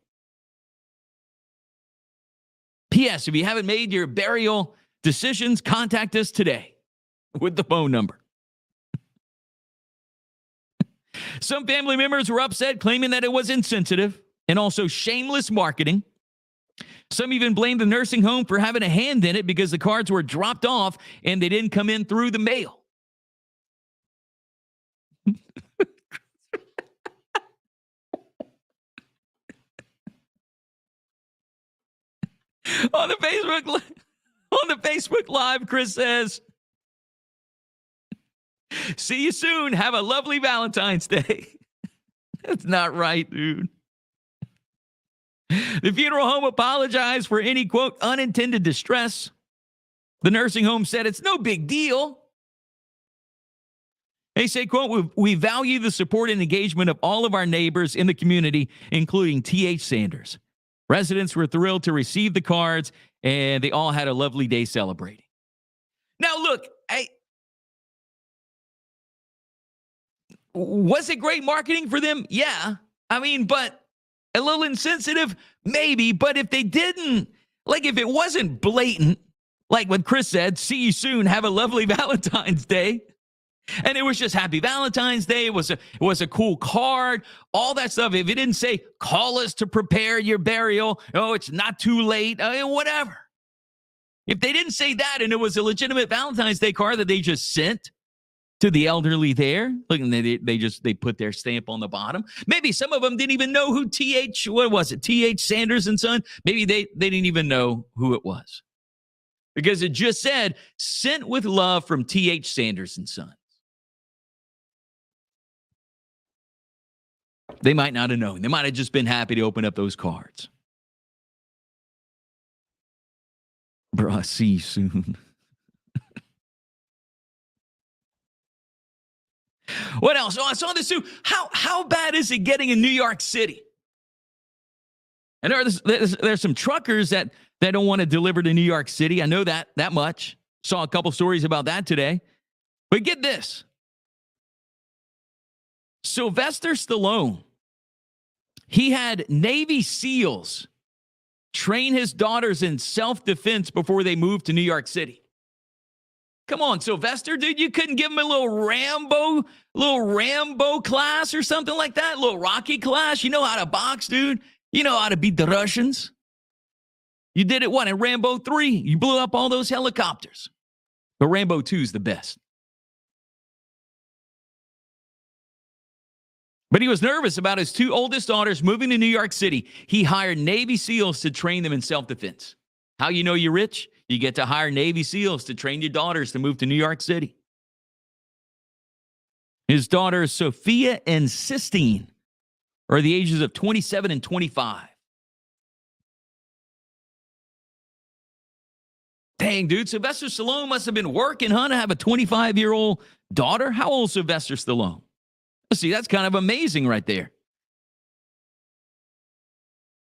P.S. If you haven't made your burial decisions, contact us today with the phone number. Some family members were upset, claiming that it was insensitive and also shameless marketing. Some even blamed the nursing home for having a hand in it because the cards were dropped off and they didn't come in through the mail. On the Facebook Live, Chris says, see you soon. Have a lovely Valentine's Day. That's not right, dude. The funeral home apologized for any, quote, unintended distress. The nursing home said it's no big deal. They say, quote, we value the support and engagement of all of our neighbors in the community, including T.H. Sanders. Residents were thrilled to receive the cards, and they all had a lovely day celebrating. Now, look, was it great marketing for them? Yeah. I mean, but a little insensitive? Maybe. But if they didn't, like if it wasn't blatant, like what Chris said, see you soon, have a lovely Valentine's Day, and it was just Happy Valentine's Day, it was a cool card, all that stuff. If it didn't say, call us to prepare your burial, oh, it's not too late, whatever. If they didn't say that and it was a legitimate Valentine's Day card that they just sent to the elderly there, look, and they put their stamp on the bottom. Maybe some of them didn't even know who T.H. Sanders and Son? Maybe they didn't even know who it was. Because it just said, sent with love from T.H. Sanders and Son. They might not have known. They might have just been happy to open up those cards. Bruh, see you soon. What else? Oh, I saw this too. How bad is it getting in New York City? And there's some truckers that don't want to deliver to New York City. I know that much. Saw a couple stories about that today. But get this. Sylvester Stallone, he had Navy SEALs train his daughters in self-defense before they moved to New York City. Come on, Sylvester, dude, you couldn't give him a little Rambo class or something like that? A little Rocky class? You know how to box, dude. You know how to beat the Russians. You did it, what, in Rambo 3? You blew up all those helicopters. But Rambo 2 is the best. But he was nervous about his two oldest daughters moving to New York City. He hired Navy SEALs to train them in self-defense. How you know you're rich? You get to hire Navy SEALs to train your daughters to move to New York City. His daughters, Sophia and Sistine, are the ages of 27 and 25. Dang, dude, Sylvester Stallone must have been working, huh, to have a 25-year-old daughter? How old is Sylvester Stallone? Let's see, that's kind of amazing right there.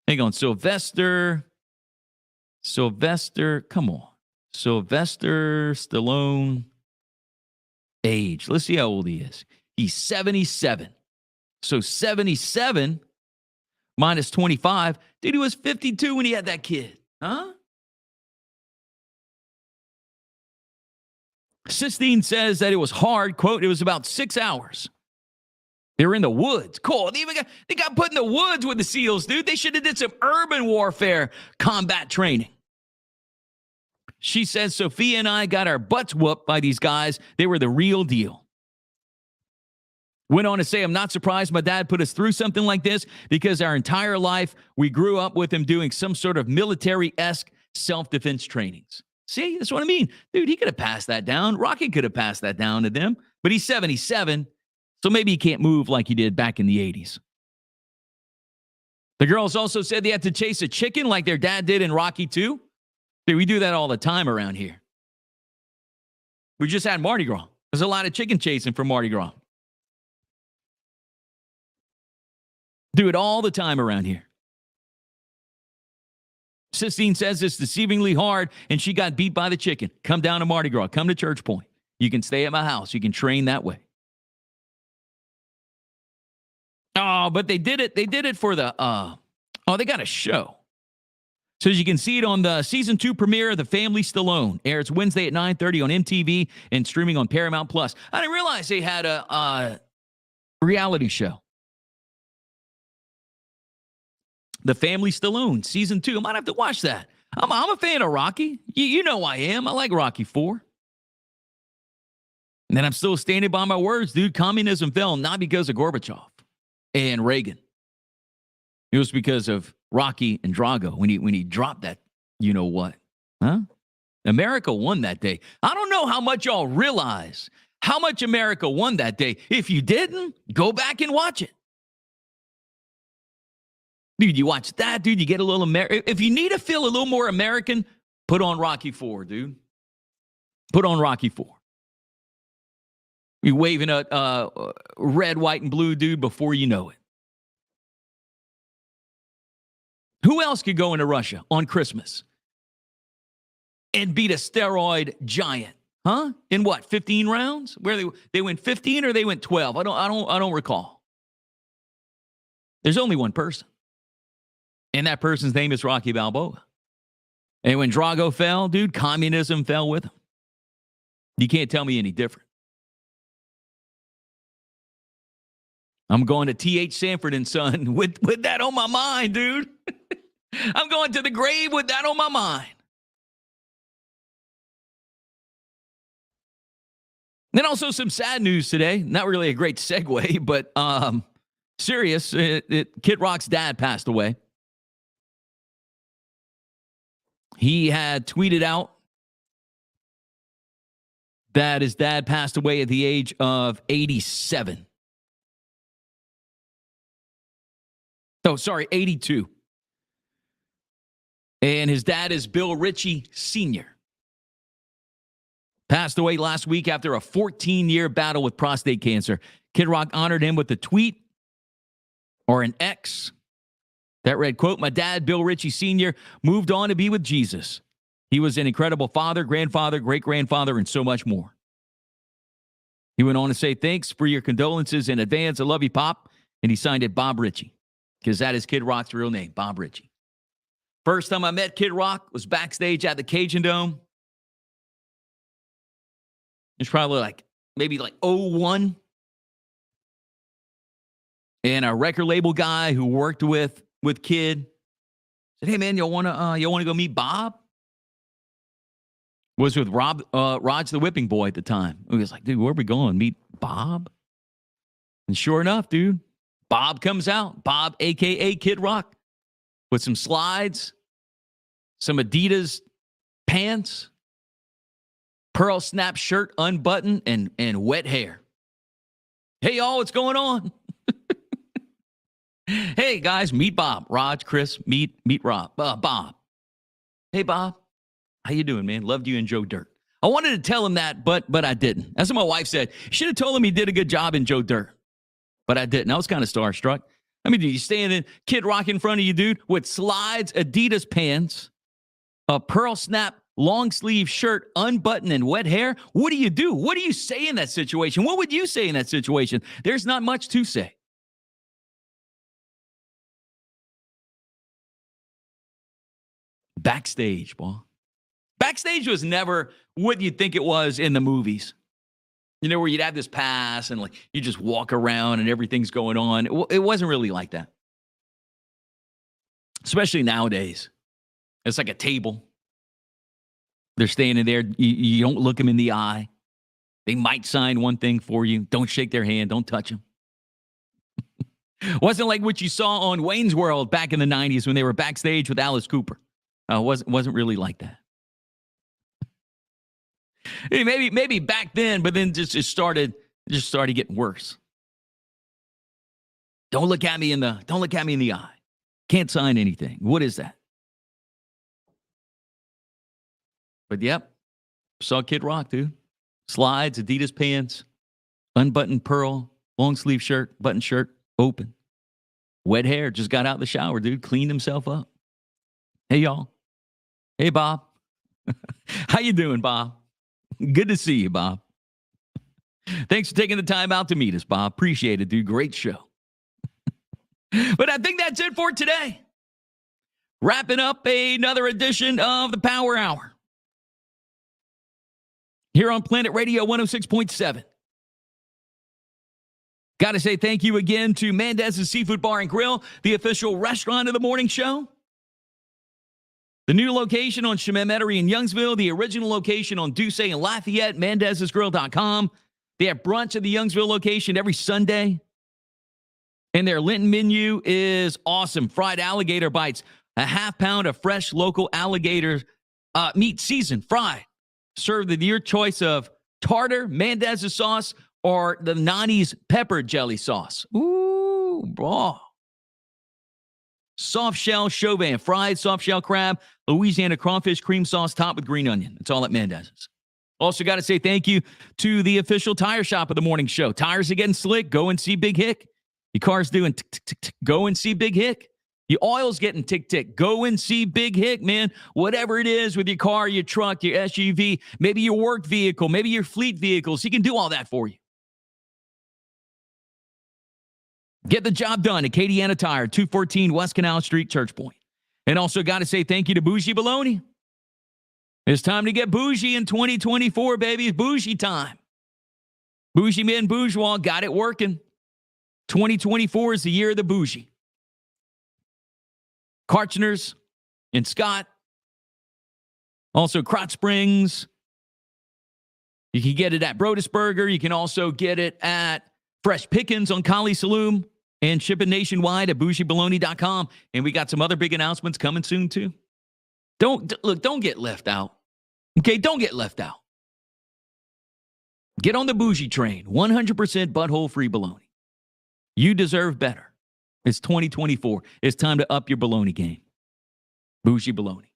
Hang on, Sylvester, come on. Sylvester Stallone, age. Let's see how old he is. He's 77. So 77 minus 25. Dude, he was 52 when he had that kid. Huh? Sistine says that it was hard. Quote, it was about 6 hours. They were in the woods. Cool. They got put in the woods with the SEALs, dude. They should have did some urban warfare combat training. She says, Sophia and I got our butts whooped by these guys. They were the real deal. Went on to say, I'm not surprised my dad put us through something like this because our entire life we grew up with him doing some sort of military-esque self-defense trainings. See, that's what I mean. Dude, he could have passed that down. Rocky could have passed that down to them. But he's 77, so maybe he can't move like he did back in the 80s. The girls also said they had to chase a chicken like their dad did in Rocky 2. Dude, we do that all the time around here. We just had Mardi Gras. There's a lot of chicken chasing for Mardi Gras. Do it all the time around here. Sistine says it's deceivingly hard, and she got beat by the chicken. Come down to Mardi Gras. Come to Church Point. You can stay at my house. You can train that way. Oh, but they did it. They did it for the, they got a show. So as you can see it on the season 2 premiere of The Family Stallone. Airs Wednesday at 9:30 on MTV and streaming on Paramount Plus. I didn't realize they had a reality show. The Family Stallone, season 2. I might have to watch that. I'm a fan of Rocky. You know I am. I like Rocky 4. And then I'm still standing by my words, dude. Communism fell not because of Gorbachev and Reagan. It was because of Rocky and Drago when he dropped that, you know what? Huh? America won that day. I don't know how much y'all realize how much America won that day. If you didn't, go back and watch it. Dude, you watch that, dude, you get a little American. If you need to feel a little more American, put on Rocky IV, dude. Put on Rocky IV. You're waving a red, white, and blue, dude, before you know it. Who else could go into Russia on Christmas and beat a steroid giant? Huh? In what, 15 rounds? Where they went 15 or they went 12? I don't recall. There's only one person. And that person's name is Rocky Balboa. And when Drago fell, dude, communism fell with him. You can't tell me any different. I'm going to T.H. Sanford and Son with that on my mind, dude. I'm going to the grave with that on my mind. Then also some sad news today. Not really a great segue, but serious. Kid Rock's dad passed away. He had tweeted out that his dad passed away at the age of 87. Oh, sorry, 82. And his dad is Bill Ritchie Sr. Passed away last week after a 14-year battle with prostate cancer. Kid Rock honored him with a tweet or an X that read, quote, "My dad, Bill Ritchie Sr., moved on to be with Jesus. He was an incredible father, grandfather, great-grandfather, and so much more." He went on to say, "Thanks for your condolences in advance. I love you, Pop." And he signed it Bob Ritchie, because that is Kid Rock's real name, Bob Ritchie. First time I met Kid Rock was backstage at the Cajun Dome. It's probably maybe 01. And a record label guy who worked with Kid said, "Hey man, you wanna go meet Bob?" Was with Raj the Whipping Boy at the time. He was like, "Dude, where are we going? Meet Bob?" And sure enough, dude, Bob comes out. Bob, a.k.a. Kid Rock, with some slides, some Adidas pants, pearl snap shirt unbuttoned, and wet hair. "Hey, y'all, what's going on?" "Hey, guys, meet Bob. Raj, Chris, meet Rob. Bob. Hey, Bob. How you doing, man? Loved you in Joe Dirt." I wanted to tell him that, but I didn't. That's what my wife said. Should have told him he did a good job in Joe Dirt. But I didn't. I was kind of starstruck. I mean, you standing, Kid Rock in front of you, dude, with slides, Adidas pants, a pearl snap long sleeve shirt, unbuttoned, and wet hair. What do you do? What do you say in that situation? What would you say in that situation? There's not much to say. Backstage, boy. Backstage was never what you'd think it was in the movies. You know, where you'd have this pass and you just walk around and everything's going on. It wasn't really like that. Especially nowadays. It's like a table. They're standing there. You don't look them in the eye. They might sign one thing for you. Don't shake their hand. Don't touch them. Wasn't like what you saw on Wayne's World back in the 90s when they were backstage with Alice Cooper. Wasn't really like that. Maybe back then, but then just started getting worse. Don't look at me in the eye. Can't sign anything. What is that? But yep, saw Kid Rock, dude. Slides, Adidas pants, unbuttoned pearl, long sleeve shirt, button shirt, open. Wet hair, just got out of the shower, dude. Cleaned himself up. Hey, y'all. Hey, Bob. How you doing, Bob? Good to see you, Bob. Thanks for taking the time out to meet us, Bob. Appreciate it, dude. Great show. But I think that's it for today. Wrapping up another edition of the Power Hour here on Planet Radio 106.7. Got to say thank you again to Mendez's Seafood Bar and Grill, the official restaurant of the morning show. The new location on Chemin-Metairie in Youngsville, the original location on Doucet and Lafayette, Mendez'sGrill.com. They have brunch at the Youngsville location every Sunday. And their Lenten menu is awesome. Fried alligator bites, a half pound of fresh local alligator meat seasoned, fried. Served with your choice of tartar, Mendez's sauce, or the Nani's pepper jelly sauce. Ooh, bro. soft shell chauvin, fried soft shell crab, Louisiana crawfish, cream sauce topped with green onion. That's all at Mendez's. Also got to say thank you to the official tire shop of the morning show. Tires are getting slick. Go and see Big Hick. Your car's doing tick, tick, tick, tick. Go and see Big Hick. Your oil's getting tick, tick. Go and see Big Hick, man. Whatever it is with your car, your truck, your SUV, maybe your work vehicle, maybe your fleet vehicles, he can do all that for you. Get the job done at Acadiana Tire, 214 West Canal Street, Church Point. And also got to say thank you to Bougie Baloney. It's time to get bougie in 2024, baby. It's bougie time. Bougie men, bourgeois, got it working. 2024 is the year of the bougie. Karchners and Scott. Also, Krotz Springs. You can get it at Brodesburger. You can also get it at Fresh Pickens on Collie Saloon and shipping nationwide at bougiebaloney.com. And we got some other big announcements coming soon, too. Don't get left out. Okay, don't get left out. Get on the bougie train. 100% butthole-free baloney. You deserve better. It's 2024. It's time to up your baloney game. Bougie baloney.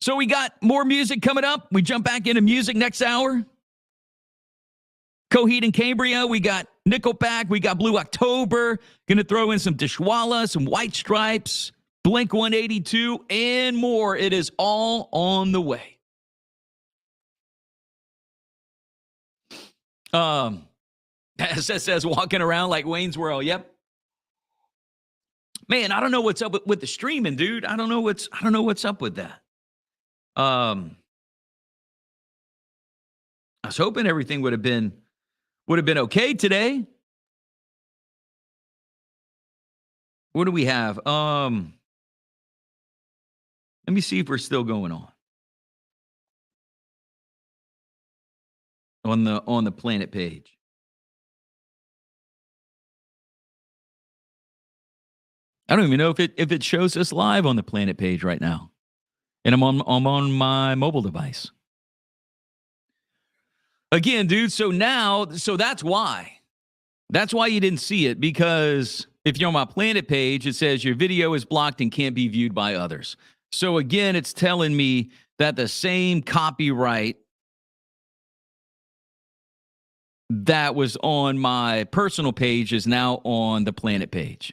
So we got more music coming up. We jump back into music next hour. Coheed and Cambria. We got Nickelback. We got Blue October. Going to throw in some Dishwalla, some White Stripes, Blink 182, and more. It is all on the way. Says walking around like Wayne's World. Yep. Man, I don't know what's up with the streaming, dude. I don't know what's up with that. I was hoping everything would have been okay today. What do we have? Let me see if we're still going on the Planet page. I don't even know if it shows us live on the Planet page right now. And I'm on my mobile device. Again, dude, so that's why. That's why you didn't see it, because if you're on my Planet page, it says your video is blocked and can't be viewed by others. So again, it's telling me that the same copyright that was on my personal page is now on the Planet page.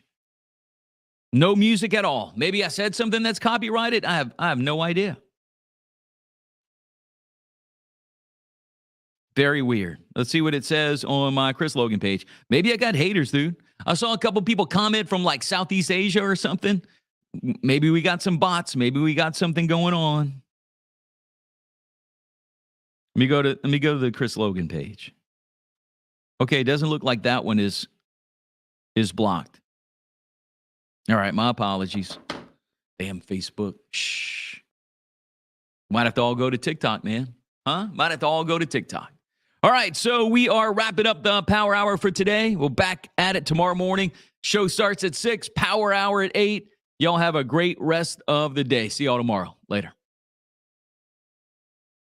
No music at all. Maybe I said something that's copyrighted. I have no idea. Very weird. Let's see what it says on my Chris Logan page. Maybe I got haters, dude. I saw a couple people comment from like Southeast Asia or something. Maybe we got some bots. Maybe we got something going on. Let me go to the Chris Logan page. Okay, it doesn't look like that one is blocked. All right, my apologies. Damn Facebook. Shh. Might have to all go to TikTok, man. Huh? Might have to all go to TikTok. All right, so we are wrapping up the Power Hour for today. We'll back at it tomorrow morning. Show starts at 6, Power Hour at 8. Y'all have a great rest of the day. See y'all tomorrow. Later.